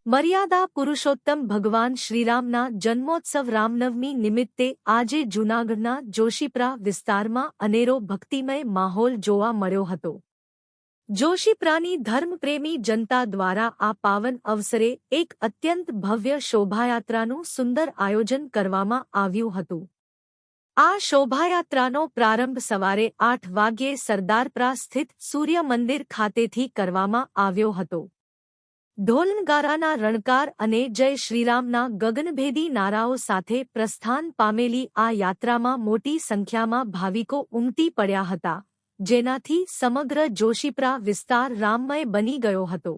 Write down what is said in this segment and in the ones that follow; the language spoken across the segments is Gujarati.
મર્યાદા પુરુષોત્તમ ભગવાન શ્રીરામના જન્મોત્સવ રામનવમી નિમિત્તે આજે જૂનાગઢના જોશીપરા વિસ્તારમાં અનેરો ભક્તિમય માહોલ જોવા મળ્યો હતો। જોશીપરાની ધર્મપ્રેમી જનતા દ્વારા આ પાવન અવસરે એક અત્યંત ભવ્ય શોભાયાત્રાનું સુંદર આયોજન કરવામાં આવ્યું હતું। આ શોભાયાત્રાનો પ્રારંભ સવારે 8 વાગ્યે સરદારપરા સ્થિત સૂર્ય મંદિર ખાતેથી કરવામાં આવ્યો હતો। ઢોલનગારાના રણકાર અને જય શ્રીરામના ગગનભેદી નારાઓ સાથે પ્રસ્થાન પામેલી આ યાત્રામાં મોટી સંખ્યામાં ભાવિકો ઉમટી પડ્યા હતા, જેનાથી સમગ્ર જોશીપરા વિસ્તાર રામમય બની ગયો હતો।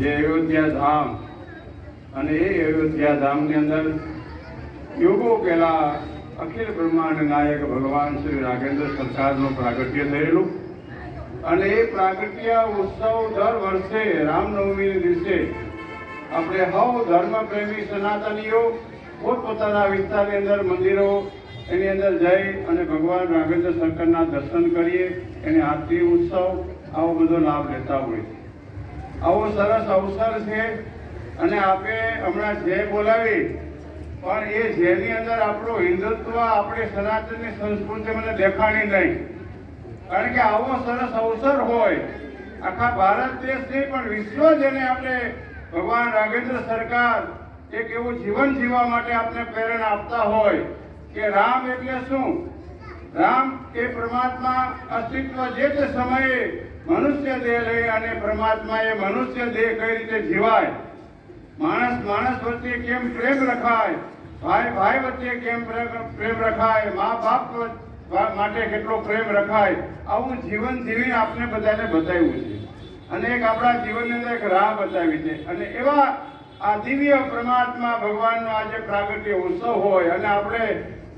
અયોધ્યા ધામ અને એ અયોધ્યા ધામની અંદર યુગો પહેલા અખિલ બ્રહ્માંડ નાયક ભગવાન શ્રી નાગેન્દ્ર સરકારનું પ્રાગટ્ય થયેલું અને એ પ્રાગટ્ય ઉત્સવ દર વર્ષે રામનવમીના દિવસે આપણે સૌ ધર્મપ્રેમી સનાતનીઓ પોતપોતાના વિસ્તારની અંદર મંદિરો એની અંદર જઈ અને ભગવાન નાગેન્દ્ર સરકારના દર્શન કરીએ, એને આરતી ઉત્સવ આવો બધો લાભ લેતા હોય છે। આવો સરસ અવસર છે અને આપે હમણાં જય બોલાવી પણ એ જેની અંદર આપણું હિન્દુત્વ, આપણી સનાતનની સંસ્કૃતિ મને દેખાણી નહીં, કારણ કે આવો સરસ અવસર હોય આખા ભારત દેશ નહીં પણ વિશ્વ જેને આપણે ભગવાન નાગેન્દ્ર સરકાર એક એવું જીવન જીવવા માટે આપણે પ્રેરણા આપતા હોય કે રામ એટલે શું, રામ એ પરમાત્મા અસ્તિત્વ જે તે સમયે મનુષ્ય દેહ લઈ અને પરમાત્માએ મનુષ્ય દેહ કઈ રીતે જીવાય, માણસ માણસ વચ્ચે કેમ પ્રેમ રખાય, ભાઈ ભાઈ વચ્ચે કેમ પ્રેમ રખાય, મા બાપ માટે કેટલો પ્રેમ રખાય આવું જીવન જીવીને આપણે બધાને બતાવ્યું છે અને એક આપણા જીવનની અંદર એક રાહ બતાવી છે અને એવા આ દિવ્ય પરમાત્મા ભગવાનનો આજે પ્રાગટ્ય ઉત્સવ હોય અને આપણે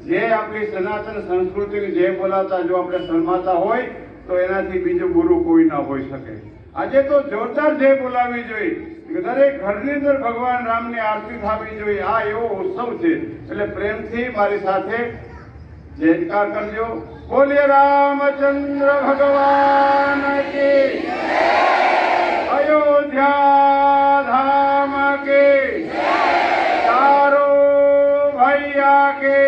જે આપણી સનાતન સંસ્કૃતિની જે બોલાતા જો આપણે શરમાતા હોય તો એનાથી બીજું ગુરુ કોઈ ના હોઈ શકે. આજે તો જોરદાર જય બોલાવી જોઈએ, દરેક ઘરની અંદર ભગવાન રામની આરતી થવી જોઈએ. આ એવો ઉત્સવ છે એટલે પ્રેમથી મારી સાથે જયકાર કરજો. બોલીએ રામચંદ્ર ભગવાન કી, અયોધ્યા ધામ કે, ચારો ભૈયા કે,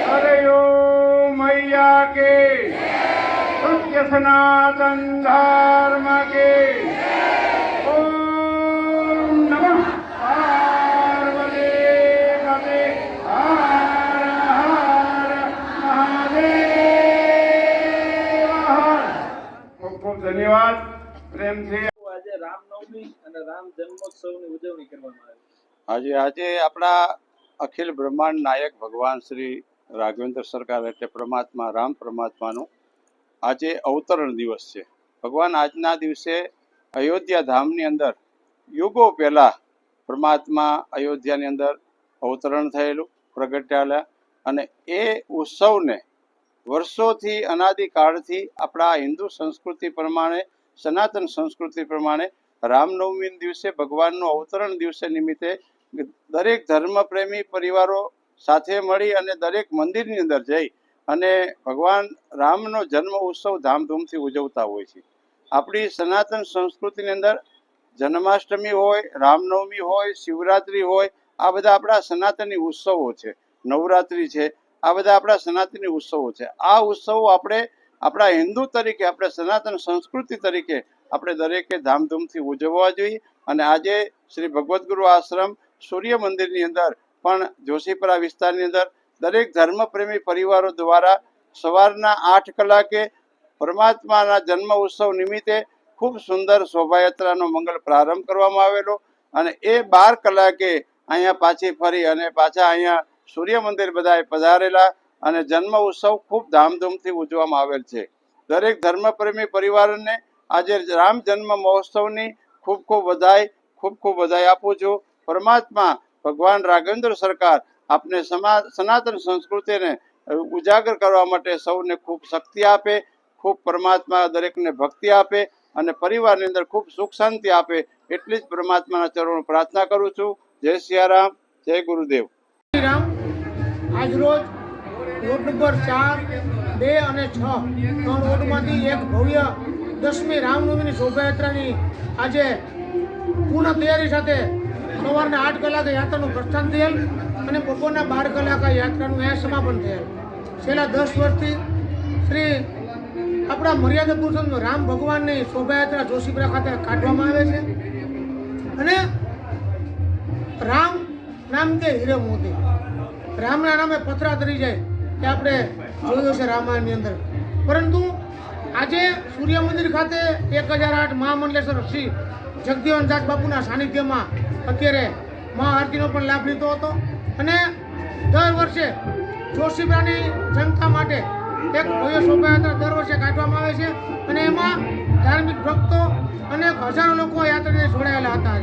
સરયો मैया के, सत्य सनातन धर्म के. ओम नमः पार्वती पते हर हर महादेव हर. ખૂબ ખૂબ ધન્યવાદ. પ્રેમથી આજે રામનવમી અને રામ જન્મોત્સવની ઉજવણી કરવામાં આવી. આજે આપણા અખિલ બ્રહ્માંડ નાયક ભગવાન શ્રી રાઘવેન્દ્ર સરકાર એટલે પરમાત્મા રામ પરમાત્માનું આજે અવતરણ દિવસ છે. ભગવાન આજના દિવસે અયોધ્યા ધામની અંદર યુગો પહેલા પરમાત્મા અયોધ્યાની અંદર અવતરણ થયેલું પ્રગટ્યા અને એ ઉત્સવને વર્ષોથી અનાદિકાળથી આપણા હિન્દુ સંસ્કૃતિ પ્રમાણે સનાતન સંસ્કૃતિ પ્રમાણે રામનવમી દિવસે ભગવાનનું અવતરણ દિવસે નિમિત્તે દરેક ધર્મપ્રેમી પરિવારો સાથે મળી અને દરેક મંદિરની અંદર જઈ અને ભગવાન રામનો જન્મ ઉત્સવ ધામધૂમથી ઉજવતા હોય છે. આપણી સનાતન સંસ્કૃતિની અંદર જન્માષ્ટમી હોય, રામનવમી હોય, શિવરાત્રિ હોય, આ બધા આપણા સનાતની ઉત્સવો છે. નવરાત્રિ છે, આ બધા આપણા સનાતની ઉત્સવો છે. આ ઉત્સવો આપણે આપણા હિન્દુ તરીકે, આપણે સનાતન સંસ્કૃતિ તરીકે આપણે દરેકે ધામધૂમથી ઉજવવા જોઈએ. અને આજે શ્રી ભગવદ્ ગુરુ આશ્રમ સૂર્ય મંદિરની અંદર પણ જોશીપરા વિસ્તારની અંદર દરેક ધર્મપ્રેમી પરિવારો દ્વારા સવારના 8 કલાકે પરમાત્માના જન્મ ઉત્સવ નિમિત્તે ખૂબ સુંદર શોભાયાત્રાનો મંગળ પ્રારંભ કરવામાં આવેલો અને એ 12 કલાકે અહીંયા પાછી ફરી અને પાછા અહીંયા સૂર્ય મંદિર બધાએ પધારેલા અને જન્મ ઉત્સવ ખૂબ ધામધૂમથી ઉજવવામાં આવેલ છે. દરેક ધર્મપ્રેમી પરિવારને આજે રામ જન્મ મહોત્સવની ખૂબ ખૂબ વધાઈ આપું છું. પરમાત્મા ભગવાન રાઘવેન્દ્ર સરકાર આપને સનાતન સંસ્કૃતિને ઉજાગર કરવા માટે સૌને ખૂબ શક્તિ આપે, ખૂબ પરમાત્મા દરેકને ભક્તિ આપે અને પરિવારની અંદર ખૂબ સુખ શાંતિ આપે એટલી જ પરમાત્માના ચરણો પ્રાર્થના કરું છું. જય સિયારામ, જય ગુરુદેવ. રામ આજ રોજ વોર્ડ નંબર 4, 2 અને 6 ત્રણ વોર્ડમાંથી એક ભવ્ય 10મી રામનવમીની શોભાયાત્રાની આજે પૂર્ણ તૈયારી સાથે સવારના 8 કલાકે યાત્રાનું પ્રસ્થાન થયેલ અને બપોરના 12 કલાકે યાત્રાનું અહીંયા સમાપન થયેલ. છેલ્લા 10 વર્ષથી શ્રી આપણા મર્યાદા પુરુષોત્તમ રામ ભગવાનની શોભાયાત્રા જોશીપુરા ખાતે કાઢવામાં આવે છે અને રામ નામ કે હીરે મોતી, રામના નામે પથરા તરી જાય કે આપણે જોયું છે રામાયણની અંદર. પરંતુ આજે સૂર્ય મંદિર ખાતે 1008 મહામંડલેશ્વર શ્રી જગદીવનદાસ બાપુના સાનિધ્યમાં અત્યારે મહાઆરતીનો પણ લાભ લીધો હતો અને દર વર્ષે જોશીપુરાની જનતા માટે એક ભવ્ય શોભાયાત્રા દર વર્ષે કાઢવામાં આવે છે અને એમાં ધાર્મિક ભક્તો અને હજારો લોકો યાત્રાને જોડાયેલા હતા.